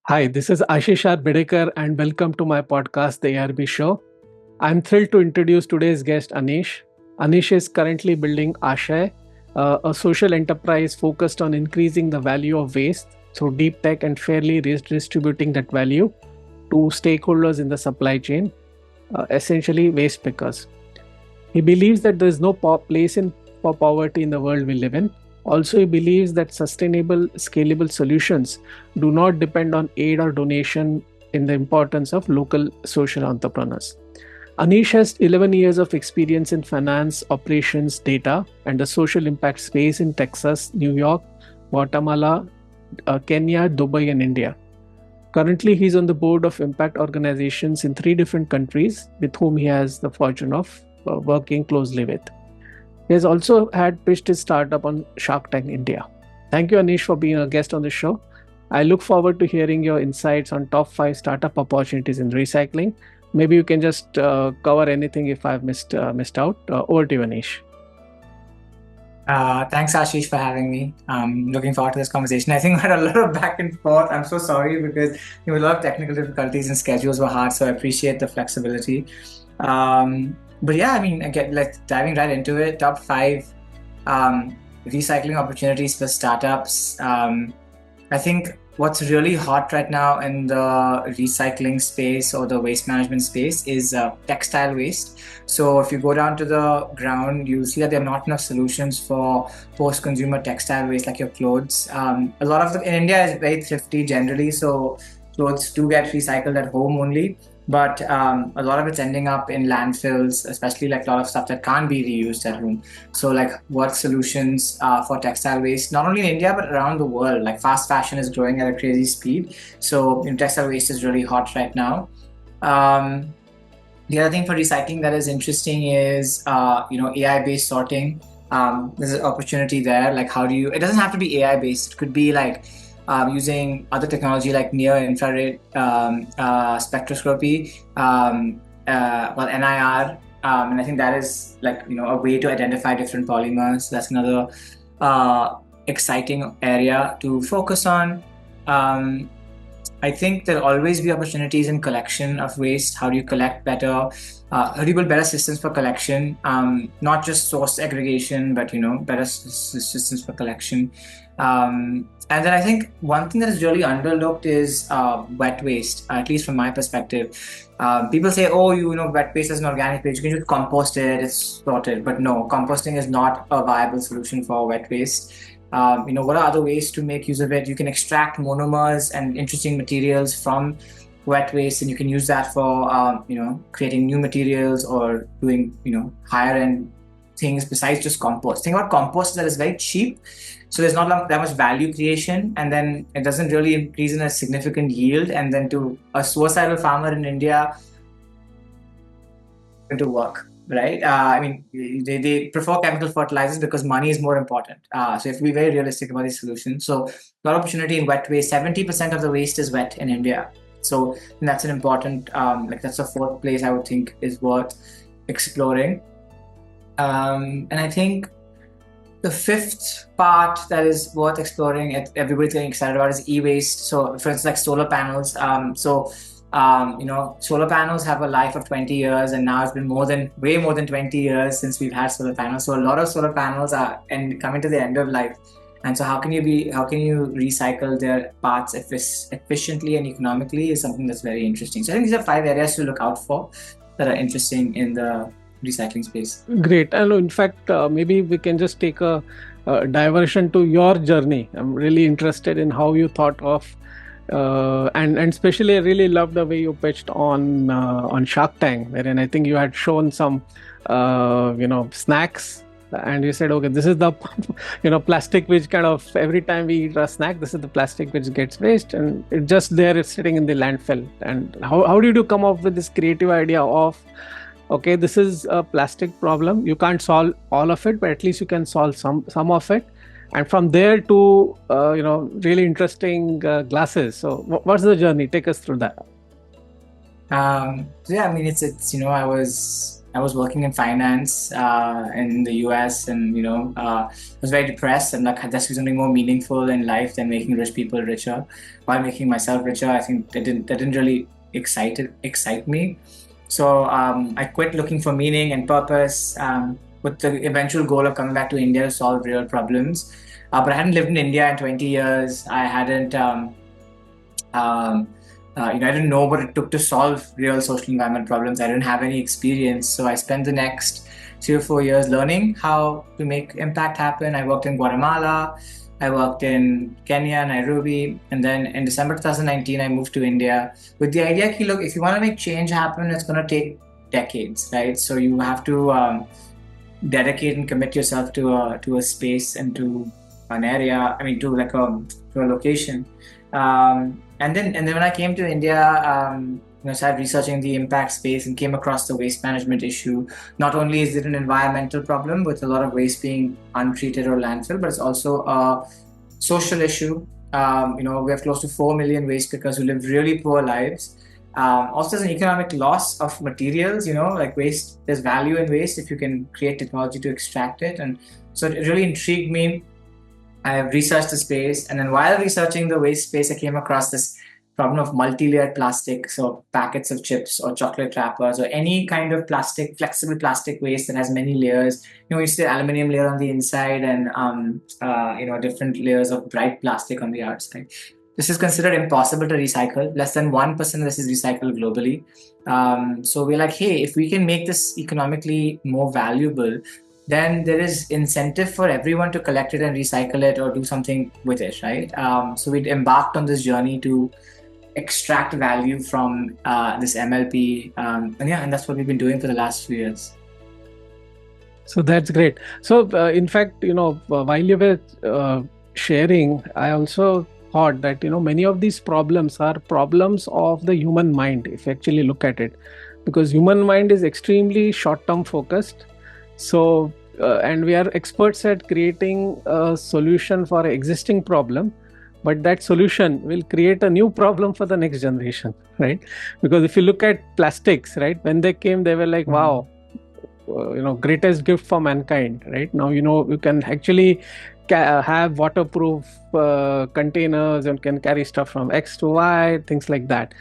Hi, this is Ashishar Bidekar and welcome to my podcast, The ARB Show. I'm thrilled to introduce today's guest, Anish. Anish is currently building Ashaya, a social enterprise focused on increasing the value of waste through deep tech and fairly redistributing that value to stakeholders in the supply chain, essentially waste pickers. He believes that there is no place for poverty in the world we live in. Also, he believes that sustainable, scalable solutions do not depend on aid or donation in the importance of local social entrepreneurs. Anish has 11 years of experience in finance, operations, data, and the social impact space in Texas, New York, Guatemala, Kenya, Dubai, and India. Currently, he's on the board of impact organizations in 3 different countries with whom he has the fortune of working closely with. He has also had pitched his startup on Shark Tank India. Thank you, Anish, for being a guest on the show. I look forward to hearing your insights on top 5 startup opportunities in recycling. Maybe you can just cover anything if I've missed out. Over to you, Anish. Thanks, Ashish, for having me. I'm looking forward to this conversation. I think we had a lot of back and forth. I'm so sorry because a lot of technical difficulties and schedules were hard, so I appreciate the flexibility. But yeah, I mean, again, like diving right into it, top 5 recycling opportunities for startups. I think what's really hot right now in the recycling space or the waste management space is textile waste. So if you go down to the ground, you'll see that there are not enough solutions for post-consumer textile waste like your clothes. A lot of them in India is very thrifty generally, so clothes do get recycled at home only. But a lot of it's ending up in landfills, especially like a lot of stuff that can't be reused at home. So like what solutions for textile waste, not only in India, but around the world. Like fast fashion is growing at a crazy speed. So textile waste is really hot right now. The other thing for recycling that is interesting is, AI-based sorting. There's an opportunity there. Like how do you, it doesn't have to be AI-based. It could be like, using other technology like near-infrared spectroscopy, NIR, and I think that is like a way to identify different polymers. That's another exciting area to focus on. I think there'll always be opportunities in collection of waste. How do you collect better? How do you build better systems for collection? Not just source aggregation, but better systems for collection. And then I think one thing that is really underlooked is wet waste, at least from my perspective. People say, oh, wet waste is an organic waste. You can just compost it, it's sorted. But no, composting is not a viable solution for wet waste. What are other ways to make use of it? You can extract monomers and interesting materials from wet waste, and you can use that for creating new materials or doing higher end things besides just compost. Think about compost that is very cheap, so there's not that much value creation, and then it doesn't really increase in a significant yield. And then to a suicidal farmer in India, to work. Right? They prefer chemical fertilizers because money is more important. So you have to be very realistic about these solutions. So a lot of opportunity in wet waste. 70% of the waste is wet in India. So that's an important, that's the 4th place I would think is worth exploring. And I think the 5th part that is worth exploring, everybody's getting excited about, is e-waste. So for instance, like solar panels. Solar panels have a life of 20 years, and now it's been way more than 20 years since we've had solar panels. So a lot of solar panels are coming to the end of life. And so how can you recycle their parts efficiently and economically is something that's very interesting. So I think these are 5 areas to look out for that are interesting in the recycling space. Great. And in fact, maybe we can just take a diversion to your journey. I'm really interested in how you thought of and especially I really love the way you pitched on Shark Tank, wherein I think you had shown some snacks, and you said, okay, this is the plastic which kind of every time we eat a snack, this is the plastic which gets waste, and it's just there, it's sitting in the landfill. And how did you come up with this creative idea of, okay, this is a plastic problem, you can't solve all of it, but at least you can solve some of it. And from there to really interesting glasses. So what's the journey? Take us through that. It's I was I was working in finance in the US, and was very depressed, and like that's something more meaningful in life than making rich people richer, while making myself richer. I think that didn't really excite me. So I quit looking for meaning and purpose, with the eventual goal of coming back to India to solve real problems. But I hadn't lived in India in 20 years. I hadn't. Um, I didn't know what it took to solve real social environment problems. I didn't have any experience, so I spent the next 3 or 4 years learning how to make impact happen. I worked in Guatemala, I worked in Kenya, Nairobi, and then in December 2019, I moved to India with the idea that, look, if you want to make change happen, it's going to take decades, right? So you have to dedicate and commit yourself to a space and to an area. I mean, to a location. And then when I came to India, started researching the impact space and came across the waste management issue. Not only is it an environmental problem with a lot of waste being untreated or landfill, but it's also a social issue. We have close to 4 million waste pickers who live really poor lives. Also, there's an economic loss of materials, like waste. There's value in waste if you can create technology to extract it. And so it really intrigued me. I have researched the space, and then while researching the waste space, I came across this problem of multi-layered plastic. So packets of chips or chocolate wrappers or any kind of plastic, flexible plastic waste that has many layers. You see the aluminum layer on the inside and different layers of bright plastic on the outside. This is considered impossible to recycle. Less than 1% of this is recycled globally. So we're like, hey, if we can make this economically more valuable, then there is incentive for everyone to collect it and recycle it or do something with it, right? So we embarked on this journey to extract value from this MLP, and that's what we've been doing for the last few years. So that's great. So in fact, while you were sharing, I also thought that many of these problems are problems of the human mind, if you actually look at it, because human mind is extremely short-term focused. So and we are experts at creating a solution for an existing problem, but that solution will create a new problem for the next generation, right? Because if you look at plastics, right, when they came, they were like, wow, greatest gift for mankind, right? Now you can actually have waterproof containers and can carry stuff from X to Y, things like that.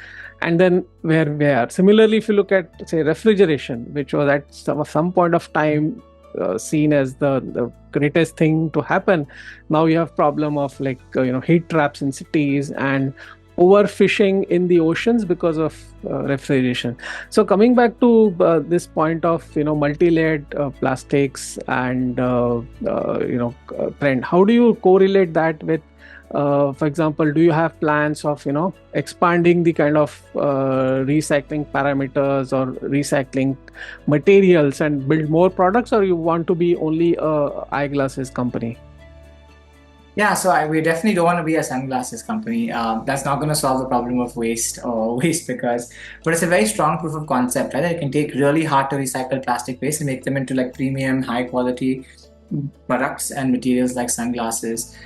And then where we are similarly, if you look at, say, refrigeration, which was at some point of time seen as the greatest thing to happen, now you have problem of like heat traps in cities and overfishing in the oceans because of refrigeration. So coming back to this point of multi-layered plastics and trend, how do you correlate that with for example, do you have plans of expanding the kind of recycling parameters or recycling materials and build more products, or you want to be only a eyeglasses company? Yeah, so we definitely don't want to be a sunglasses company. That's not going to solve the problem of waste or waste pickers, but it's a very strong proof of concept, right? That you can take really hard to recycle plastic waste and make them into like premium, high quality products and materials like sunglasses.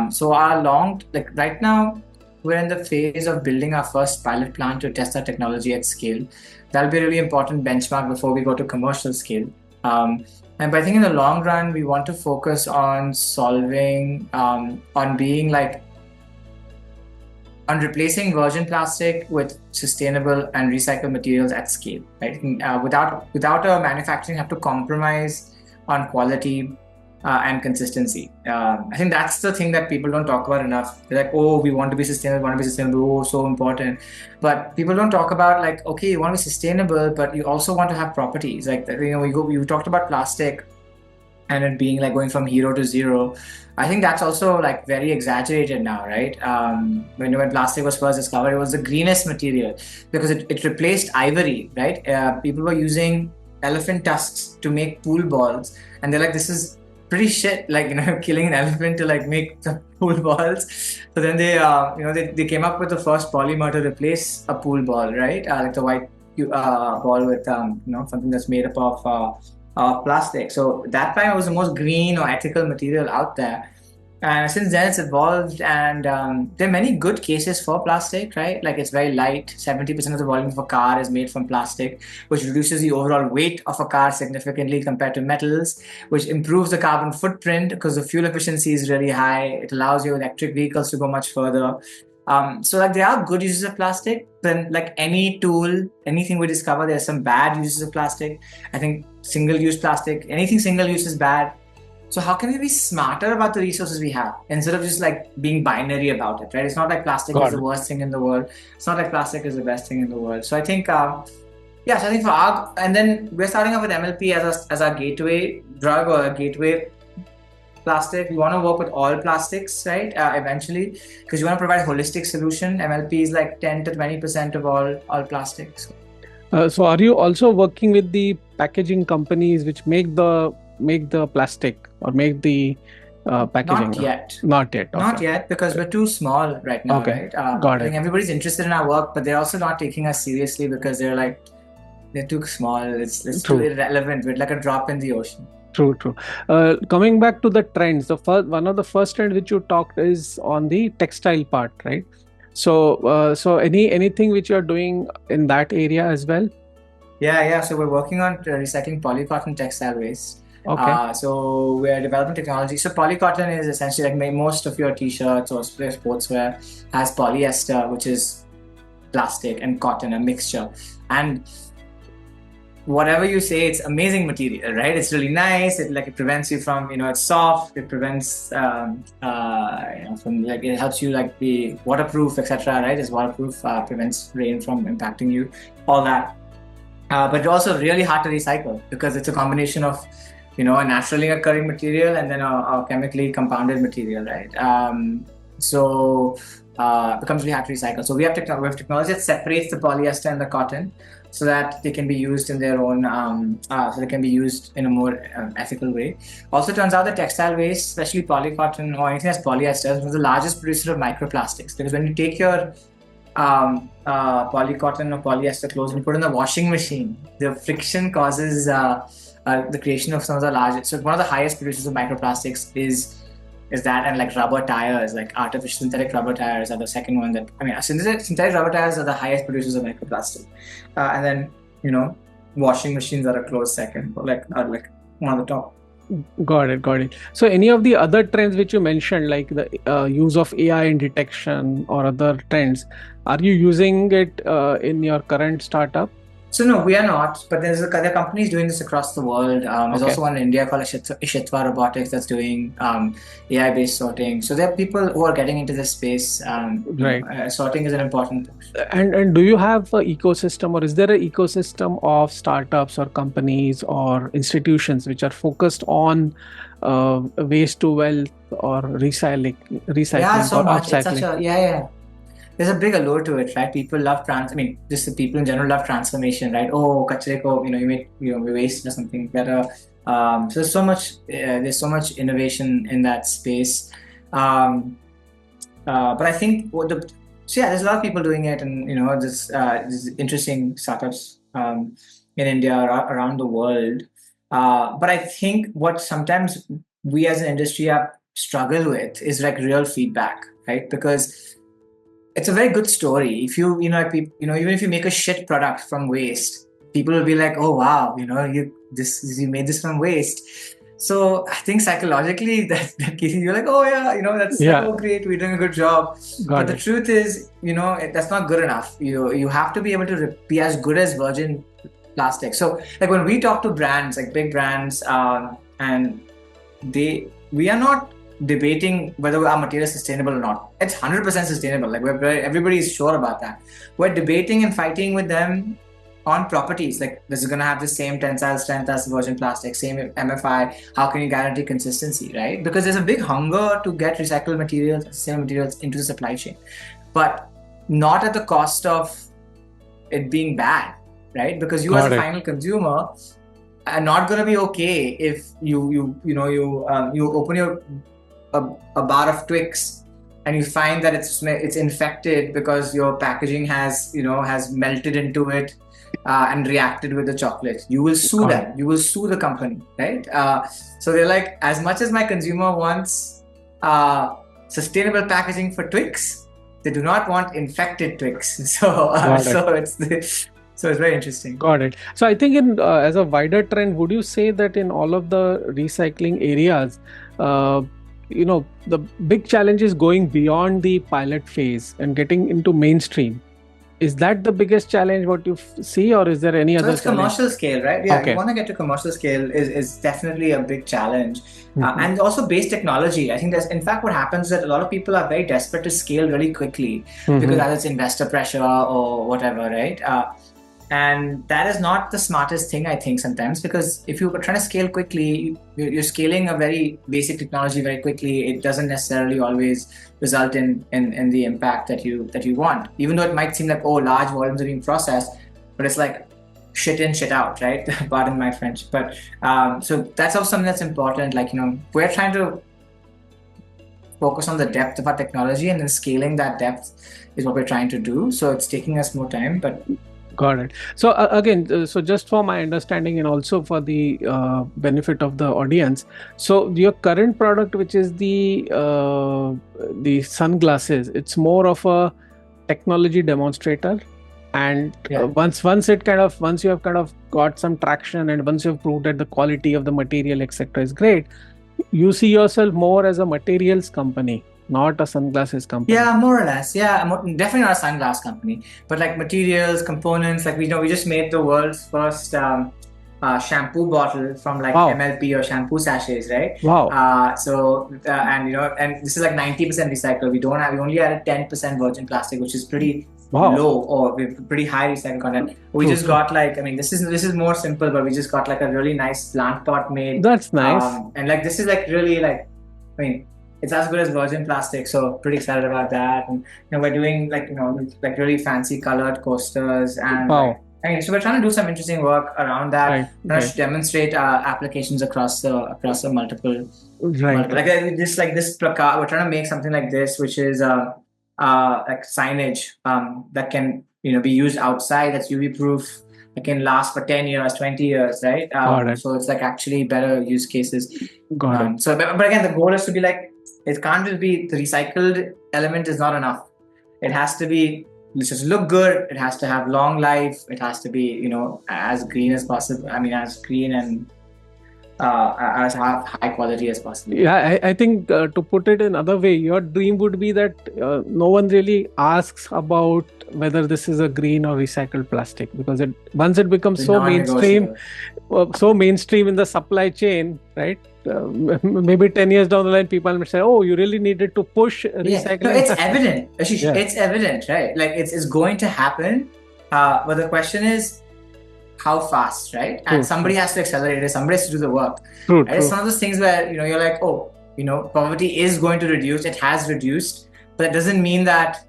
So right now, we're in the phase of building our first pilot plant to test our technology at scale. That'll be a really important benchmark before we go to commercial scale. But I think in the long run, we want to focus on solving, on replacing virgin plastic with sustainable and recycled materials at scale, right? Without a manufacturing have to compromise on quality and consistency. I think that's the thing that people don't talk about enough. They're like, oh, we want to be sustainable, oh, so important. But people don't talk about like, okay, you want to be sustainable, but you also want to have properties. Like, you talked about plastic and it being like going from hero to zero. I think that's also like very exaggerated now, right? When plastic was first discovered, it was the greenest material because it replaced ivory, right? People were using elephant tusks to make pool balls, and they're like, this is pretty shit, like killing an elephant to like make the pool balls. So then they came up with the first polymer to replace a pool ball, right? Like the white ball with something that's made up of plastic. So that time it was the most green or ethical material out there. And since then, it's evolved, and there are many good cases for plastic, right? Like it's very light. 70% of the volume of a car is made from plastic, which reduces the overall weight of a car significantly compared to metals, which improves the carbon footprint because the fuel efficiency is really high. It allows your electric vehicles to go much further. So like there are good uses of plastic. Then like any tool, anything we discover, there's some bad uses of plastic. I think single-use plastic, anything single-use is bad. So how can we be smarter about the resources we have instead of just like being binary about it, right? It's not like plastic is Got the it. worst thing in the world. It's not like plastic is the best thing in the world. So I think, yeah. So I think for our, and then we're starting off with MLP as our gateway drug or a gateway plastic. We want to work with all plastics, right? Eventually, because you want to provide holistic solution. MLP is like 10 to 20% of all plastics. So are you also working with the packaging companies which make the plastic or make the packaging? Not yet. Not yet. Not Okay. yet, because we're too small right now, Okay. right? Got I think it. everybody's interested in our work, but they're also not taking us seriously because they're too small. It's too True. irrelevant. We're like a drop in the ocean. True. True. Coming back to the trends, the first one of the first trends which you talked is on the textile part, right? So anything which you are doing in that area as well? Yeah. So we're working on recycling polycotton textile waste. Okay. So we're developing technology. So polycotton is essentially like most of your t-shirts or sportswear has polyester, which is plastic and cotton, a mixture. And whatever you say, it's amazing material, right? It's really nice. It prevents you from, it's soft. It prevents from like, it helps you like be waterproof, etc. Right? It's waterproof, prevents rain from impacting you, all that. But it's also really hard to recycle because it's a combination of, a naturally occurring material and then a chemically compounded material, right? So it becomes really hard to recycle. So we have technology that separates the polyester and the cotton, so that they can be used in their own, so they can be used in a more ethical way. Also, turns out that textile waste, especially polycotton or anything that's polyester, is one of the largest producer of microplastics. Because when you take your polycotton or polyester clothes and put in the washing machine, the friction causes the creation of some of the largest. So one of the highest producers of microplastics is that, and like rubber tires, like artificial synthetic rubber tires are the second one. Synthetic rubber tires are the highest producers of microplastic, and then washing machines are a close second, are like one of the top. Got it. So any of the other trends which you mentioned, like the use of AI in detection or other trends, are you using it in your current startup? So no, we are not. But there are companies doing this across the world. There's also one in India called Ishitwa Robotics that's doing AI-based sorting. So there are people who are getting into this space. Right. Sorting is an important. And do you have an ecosystem, or is there an ecosystem of startups or companies or institutions which are focused on waste to wealth or recycling Yeah, so or much. It's upcycling? such a yeah. There's a big allure to it, right? People love just the people in general love transformation, right? Oh, kachre ko, you make we waste into something better. So there's so much innovation in that space. But I think there's a lot of people doing it, and this interesting startups in India around the world. But I think what sometimes we as an industry struggle with is like real feedback, right? Because it's a very good story. If even if you make a shit product from waste, people will be like, "Oh wow, you made this from waste." So I think psychologically that you're like, "Oh yeah, that's like, oh great, we're doing a good job." But the truth is, that's not good enough. You have to be able to be as good as virgin plastic. So like when we talk to brands, like big brands, and we are not debating whether our material is sustainable or not. It's 100% sustainable. Like everybody is sure about that. We're debating and fighting with them on properties. Like this is going to have the same tensile strength as virgin plastic, same MFI. How can you guarantee consistency, right? Because there's a big hunger to get recycled materials, sustainable materials into the supply chain, but not at the cost of it being bad, right? Because you as a final consumer are not going to be okay if you open a bar of Twix and you find that it's infected because your packaging has melted into it and reacted with the chocolate. You will sue them. You will sue the company, right? So they're like, as much as my consumer wants sustainable packaging for Twix. They do not want infected Twix. So, so it's very interesting. Got it. So I think in as a wider trend, would you say that in all of the recycling areas, uh, the big challenge is going beyond the pilot phase and getting into mainstream? Is that the biggest challenge what you see, or is there any other it's challenge? commercial scale, right? Yeah, Okay. you want to get to commercial scale is definitely a big challenge. And also base technology. I think there's, in fact, what happens is that a lot of people are very desperate to scale really quickly because either it's investor pressure or whatever, right? And that is not the smartest thing, I think, sometimes, because if you're trying to scale quickly, you're scaling a very basic technology very quickly. It doesn't necessarily always result in the impact that you want, even though it might seem like, oh, large volumes are being processed, but it's like shit in, shit out, right? Pardon my French. But so that's also something that's important. Like, we're trying to focus on the depth of our technology, and then scaling that depth is what we're trying to do. So it's taking us more time, but got it. So again, so just for my understanding and also for the benefit of the audience, so your current product, which is the sunglasses, it's more of a technology demonstrator, and once you have kind of got some traction, and once you've proved that the quality of the material, etc., is great, you see yourself more as a materials company, not a sunglasses company. Yeah, more or less. Yeah, definitely not a sunglass company, but like materials, components. Like we just made the world's first shampoo bottle from like MLP or shampoo sachets, right? Wow. And this is like 90% recycled. We only added 10% virgin plastic, which is pretty low, or pretty high recycled content. We just got like, this is more simple, but we just got like a really nice plant pot made. That's nice. And like this is like really like, it's as good as virgin plastic, so pretty excited about that. And we're doing like really fancy colored coasters, and so we're trying to do some interesting work around that. Trying to demonstrate applications across the multiple. Like this placard. We're trying to make something like this, which is like signage that can be used outside. That's UV proof. It can last for 10 years, 20 years, right? So it's like actually better use cases. Got it. So, but again, the goal is to be like, it can't just be the recycled element is not enough. It has to be, just look good. It has to have long life. It has to be, as green as possible. As green and as high quality as possible. Yeah, I think to put it another way, your dream would be that no one really asks about whether this is a green or recycled plastic, because once it becomes so mainstream in the supply chain, right? Maybe 10 years down the line, people may say, "Oh, you really needed to push recycling." No, it's evident. Ashish, it's evident, right? Like it's going to happen. But the question is, how fast, right? And somebody has to accelerate it. Somebody has to do the work. True. It's one of those things where you're like, oh, poverty is going to reduce. It has reduced, but that doesn't mean that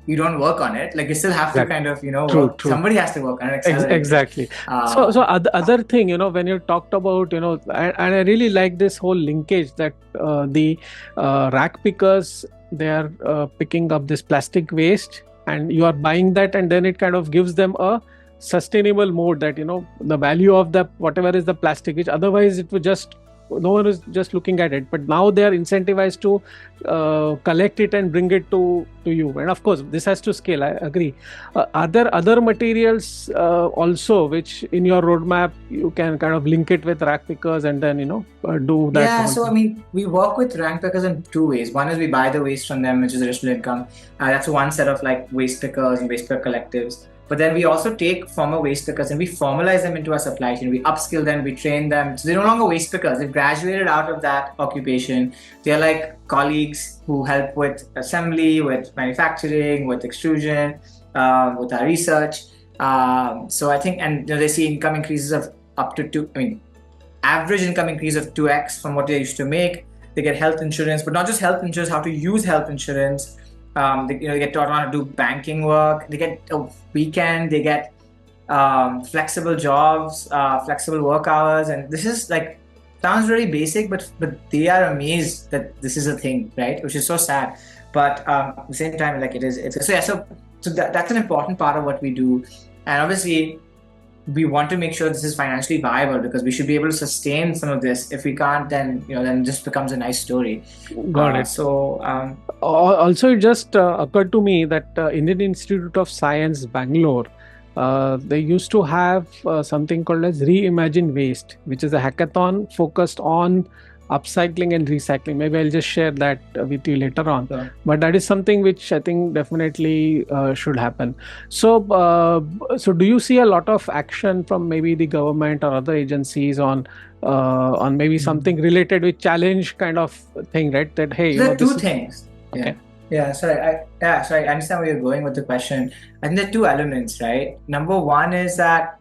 you don't work on it. Like you still have to kind of work. Somebody has to work on it. Exactly. So other thing, when you talked about and I really like this whole linkage that the rack pickers, they are picking up this plastic waste, and you are buying that, and then it kind of gives them a sustainable mode, that the value of the whatever is the plastic, which otherwise it would just, no one is just looking at it, but now they are incentivized to collect it and bring it to you. And of course this has to scale, I agree. Are there other materials also which in your roadmap you can kind of link it with rack pickers and then do that? Yeah, so we work with rack pickers in two ways. One is we buy the waste from them, which is additional income. That's one set of like waste pickers and waste picker collectives. But then we also take former waste pickers and we formalize them into our supply chain. We upskill them, we train them. So they're no longer waste pickers. They've graduated out of that occupation. They're like colleagues who help with assembly, with manufacturing, with extrusion, with our research. So I think, and they see income increases of up to average income increase of 2x from what they used to make. They get health insurance, but not just health insurance, how to use health insurance. They get taught how to do banking work. They get a weekend. They get flexible jobs, flexible work hours, and this is like sounds really basic, but they are amazed that this is a thing, right? Which is so sad, but at the same time, like it is. So that's an important part of what we do, and obviously, we want to make sure this is financially viable, because we should be able to sustain some of this. If we can't, then then it just becomes a nice story. Got it. Also, it just occurred to me that Indian Institute of Science, Bangalore, they used to have something called as Reimagine Waste, which is a hackathon focused on upcycling and recycling. Maybe I'll just share that with you later on. Sure. But that is something which I think definitely should happen. So, so do you see a lot of action from maybe the government or other agencies on maybe something related with challenge kind of thing, right? That hey, there are two things. Okay. Yeah, sorry. I understand where you're going with the question. I think there are two elements, right? Number one is that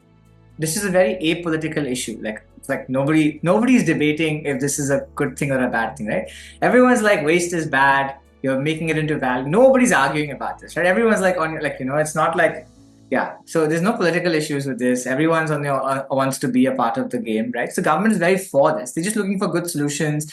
this is a very apolitical issue. Like, it's like nobody's debating if this is a good thing or a bad thing, right? Everyone's like, waste is bad. You're making it into value. Nobody's arguing about this, right? Everyone's like it's not like, yeah. So there's no political issues with this. Everyone's wants to be a part of the game, right? So government is very for this. They're just looking for good solutions.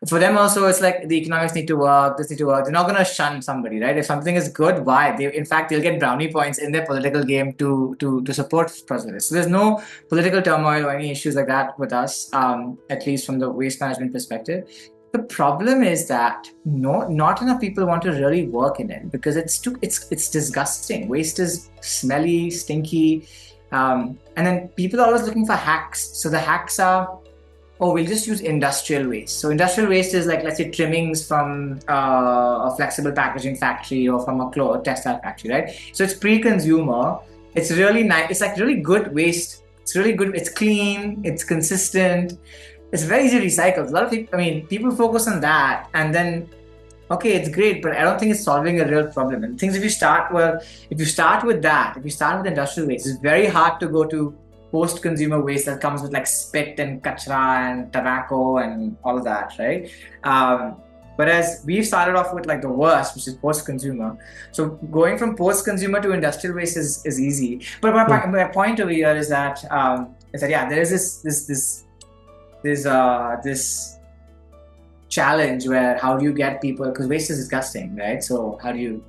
For them also, it's like the economics need to work, this need to work. They're not going to shun somebody, right? If something is good, why? In fact, they'll get brownie points in their political game to support progress. So there's no political turmoil or any issues like that with us, at least from the waste management perspective. The problem is that not enough people want to really work in it, because it's disgusting. Waste is smelly, stinky, and then people are always looking for hacks. So the hacks are, oh, we'll just use industrial waste. So industrial waste is like, let's say, trimmings from a flexible packaging factory or from a textile factory, right? So it's pre-consumer. It's really nice. It's like really good waste. It's really good. It's clean. It's consistent. It's very easy to recycle. A lot of people, people focus on that, and then, okay, it's great, but I don't think it's solving a real problem. And things, if you start with industrial waste, it's very hard to go to post-consumer waste that comes with like spit and kachra and tobacco and all of that, right? Whereas we've started off with like the worst, which is post-consumer. So going from post-consumer to industrial waste is easy. But my point over here is that yeah, there is this challenge where how do you get people, because waste is disgusting, right? So how do you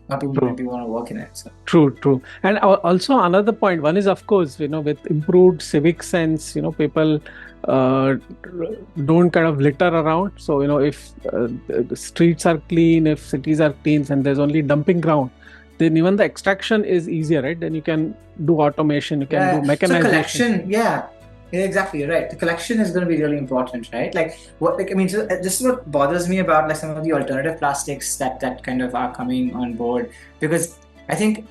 not people maybe want to work in it. So. True. And also another point, one is, of course, with improved civic sense, people don't kind of litter around. So, if the streets are clean, if cities are clean and there's only dumping ground, then even the extraction is easier, right? Then you can do automation, you can do mechanization. So collection, yeah, exactly, you're right. The collection is going to be really important, right? So this is what bothers me about like some of the alternative plastics that kind of are coming on board, because I think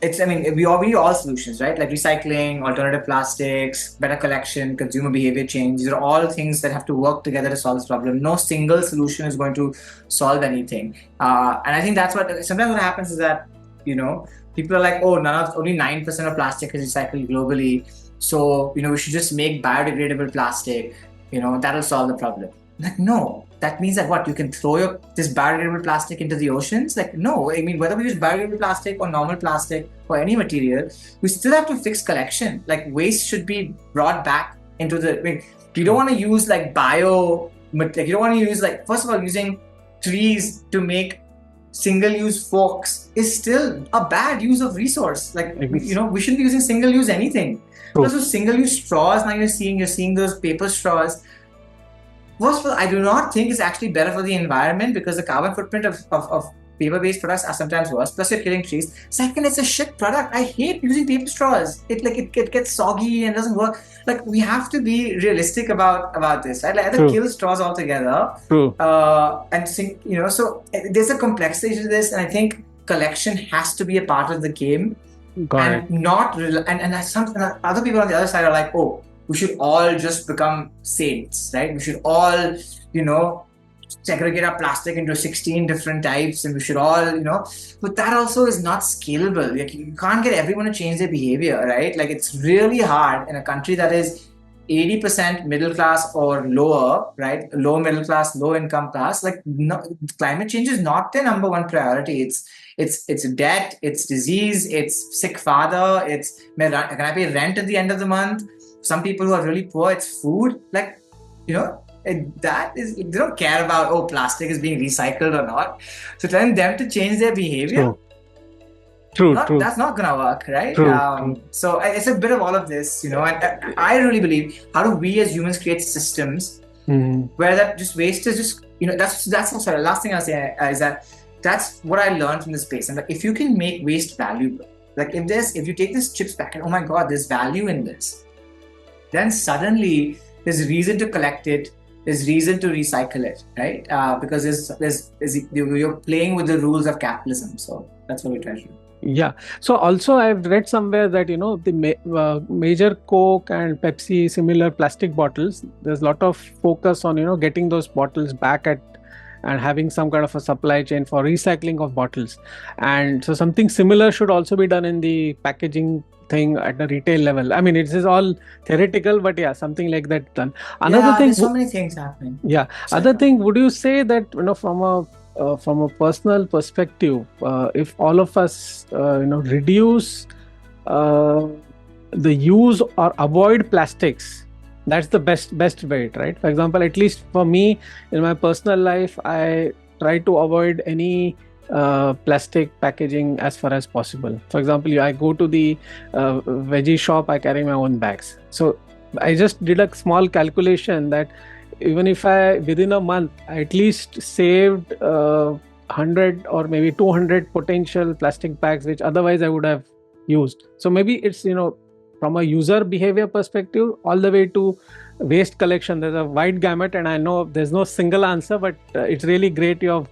we need all solutions, right? Like recycling, alternative plastics, better collection, consumer behavior change. These are all things that have to work together to solve this problem. No single solution is going to solve anything. And I think that's sometimes what happens is that, people are like, oh, only 9% of plastic is recycled globally. So, we should just make biodegradable plastic, that'll solve the problem. Like, no, that means that what? You can throw this biodegradable plastic into the oceans? Like, no, whether we use biodegradable plastic or normal plastic or any material, we still have to fix collection. Like, waste should be brought back into you don't want to use like you don't want to use like, first of all, using trees to make single-use forks is still a bad use of resource. Like, we shouldn't be using single-use anything. Also, single-use straws, now you're seeing those paper straws. First of all, I do not think it's actually better for the environment, because the carbon footprint of paper-based products are sometimes worse. Plus, you're killing trees. Second, it's a shit product. I hate using paper straws. It gets soggy and doesn't work. Like, we have to be realistic about this, right? Like, either kill straws altogether. True. So there's a complexity to this, and I think collection has to be a part of the game. Got it. Other people on the other side are like, oh, we should all just become saints, right? We should all, segregate our plastic into 16 different types, and we should all, but that also is not scalable. Like, you can't get everyone to change their behavior, right? Like, it's really hard in a country that is 80% middle class or lower, right? Low middle class, low income class. Like, climate change is not their number one priority. It's debt, it's disease, it's sick father, it's can I pay rent at the end of the month? Some people who are really poor, it's food. Like, that is, they don't care about, plastic is being recycled or not. So telling them to change their behavior, True, Not true, that's not gonna work, right? true, true. So it's a bit of all of this, and I really believe, how do we as humans create systems Mhm. where that just waste is just, that's sorry, last thing I'll say is that that's what I learned from the space. And like, if you can make waste valuable, like if you take this chips back and oh my god, there's value in this, then suddenly there's reason to collect it. There's reason to recycle it, right? Because you're playing with the rules of capitalism. So that's what we try to do. Yeah. So also I've read somewhere that the major Coke and Pepsi similar plastic bottles, there's a lot of focus on getting those bottles back at and having some kind of a supply chain for recycling of bottles. And so something similar should also be done in the packaging thing at the retail level. I mean, it is all theoretical, but yeah, something like that done. Another Yeah, thing, there's so many things happening. yeah, Sorry, other go on. thing, would you say that from a personal perspective, if all of us reduce uh, the use or avoid plastics, that's the best way, right? For example, at least for me in my personal life, I try to avoid any plastic packaging as far as possible. For example, I go to the veggie shop, I carry my own bags. So I just did a small calculation that even if I within a month I at least saved 100 or maybe 200 potential plastic bags which otherwise I would have used. So maybe it's from a user behavior perspective all the way to waste collection, there's a wide gamut, and I know there's no single answer, but it's really great you've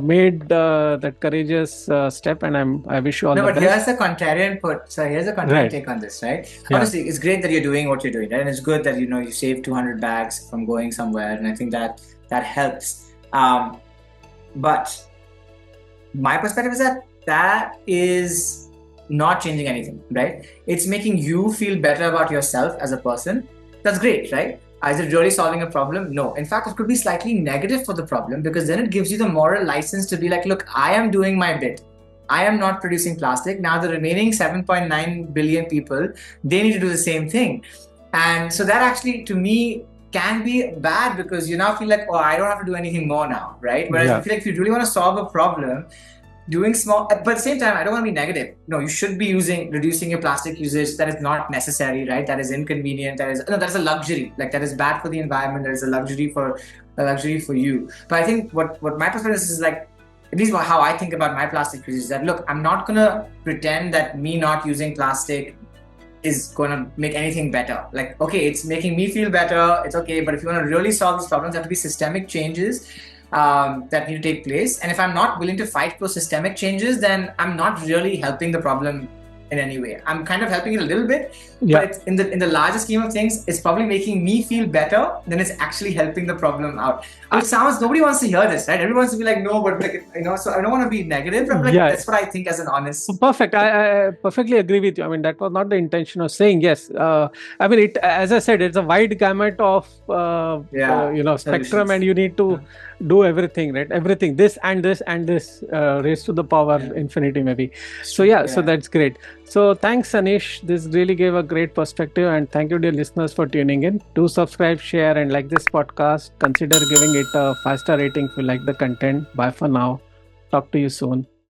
made that courageous step, and I wish you all No, the but best. here's the contrarian put. So here's the contrarian Right. take on this, right? Yeah. Honestly, it's great that you're doing what you're doing, right? And it's good that you save 200 bags from going somewhere, and I think that helps. But my perspective is that is not changing anything, right? It's making you feel better about yourself as a person. That's great, right? Is it really solving a problem? No. In fact, it could be slightly negative for the problem, because then it gives you the moral license to be like, look, I am doing my bit. I am not producing plastic. Now the remaining 7.9 billion people, they need to do the same thing. And so that actually, to me, can be bad, because you now feel like, oh, I don't have to do anything more now, right? Whereas I feel like if you really want to solve a problem, doing small, but at the same time, I don't want to be negative. No, you should be reducing your plastic usage. That is not necessary, right? That is inconvenient. That's a luxury. Like, that is bad for the environment. That is a luxury for you. But I think what my perspective is like, at least how I think about my plastic usage, is that, look, I'm not gonna pretend that me not using plastic is gonna make anything better. Like, okay, it's making me feel better. It's okay, but if you want to really solve these problems, there have to be systemic changes that need to take place. And if I'm not willing to fight for systemic changes, then I'm not really helping the problem in any way. I'm kind of helping it a little bit, but it's in the larger scheme of things, it's probably making me feel better than it's actually helping the problem out. Which sounds, nobody wants to hear this, right? Everyone wants to be like, no, but like, so I don't want to be negative, but like, that's what I think as an honest. Perfect. I perfectly agree with you. I mean, that was not the intention of saying yes. I mean, it, as I said, it's a wide gamut of spectrum, and you need to do everything, right? Everything, this and this and this, raised to the power infinity, maybe. So so that's great. So thanks, Anish. This really gave a great perspective, and thank you, dear listeners, for tuning in. Do subscribe, share, and like this podcast. Consider giving it a 5-star rating if you like the content. Bye for now. Talk to you soon.